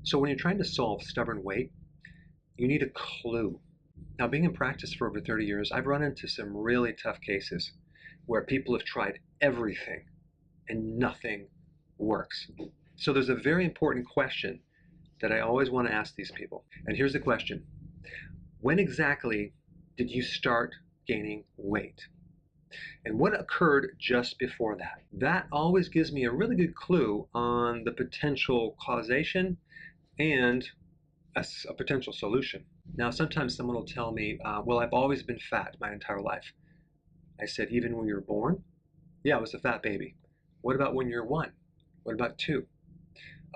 So when you're trying to solve stubborn weight, you need a clue. Now, being in practice for over 30 years, I've run into some really tough cases where people have tried everything and nothing works. So there's a very important question that I always want to ask these people. And here's the question. When exactly did you start gaining weight? And what occurred just before that? That always gives me a really good clue on the potential causation and a potential solution. Now, sometimes someone will tell me, well, I've always been fat my entire life. I said, even when you were born? Yeah, I was a fat baby. What about when you're 1? What about 2?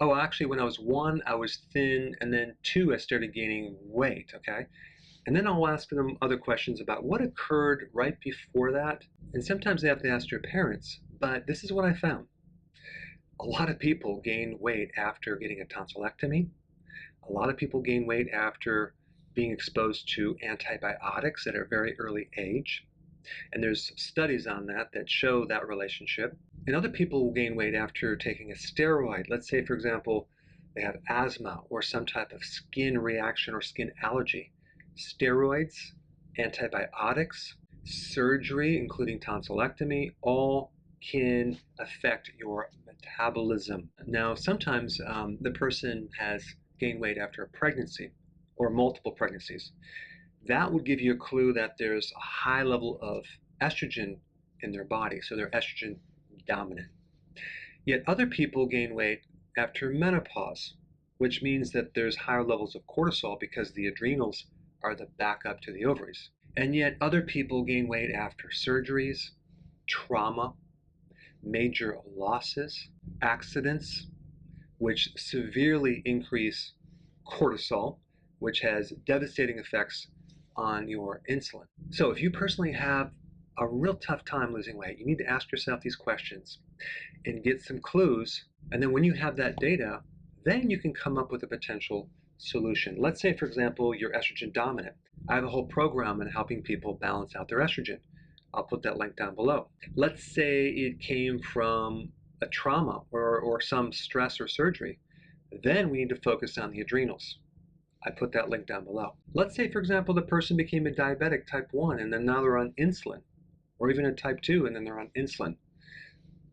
Oh, actually, when I was 1, I was thin, and then 2, I started gaining weight, okay? And then I'll ask them other questions about what occurred right before that. And sometimes they have to ask your parents, but this is what I found. A lot of people gain weight after getting a tonsillectomy. A lot of people gain weight after being exposed to antibiotics at a very early age. And there's studies on that that show that relationship. And other people will gain weight after taking a steroid. Let's say, for example, they have asthma or some type of skin reaction or skin allergy. Steroids, antibiotics, surgery, including tonsillectomy, all can affect your metabolism. Now, sometimes the person has gained weight after a pregnancy or multiple pregnancies. That would give you a clue that there's a high level of estrogen in their body, so they're estrogen dominant. Yet other people gain weight after menopause, which means that there's higher levels of cortisol because the adrenals are the backup to the ovaries. And yet other people gain weight after surgeries, trauma, major losses, accidents, which severely increase cortisol, which has devastating effects on your insulin. So if you personally have a real tough time losing weight, you need to ask yourself these questions and get some clues. And then when you have that data, then you can come up with a potential solution. Let's say, for example, you're estrogen dominant. I have a whole program in helping people balance out their estrogen. I'll put that link down below. Let's say it came from a trauma or some stress or surgery. Then we need to focus on the adrenals. I put that link down below. Let's say, for example, the person became a diabetic type 1 and then now they're on insulin, or even a type 2 and then they're on insulin.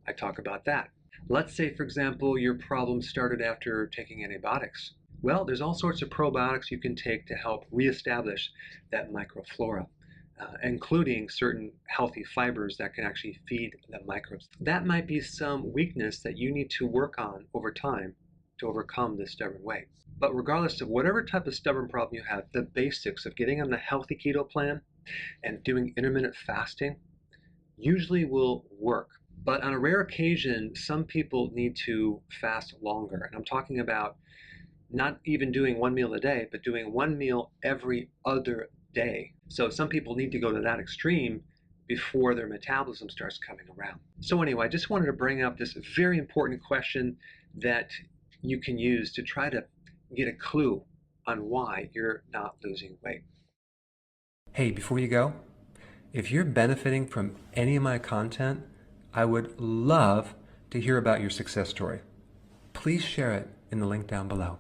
I talk about that. Let's say, for example, your problem started after taking antibiotics. Well, there's all sorts of probiotics you can take to help reestablish that microflora, including certain healthy fibers that can actually feed the microbes. That might be some weakness that you need to work on over time to overcome this stubborn weight. But regardless of whatever type of stubborn problem you have, the basics of getting on the healthy keto plan and doing intermittent fasting usually will work. But on a rare occasion, some people need to fast longer. And I'm talking about not even doing one meal a day, but doing one meal every other day. So some people need to go to that extreme before their metabolism starts coming around. So anyway, I just wanted to bring up this very important question that you can use to try to get a clue on why you're not losing weight. Hey, before you go, if you're benefiting from any of my content, I would love to hear about your success story. Please share it in the link down below.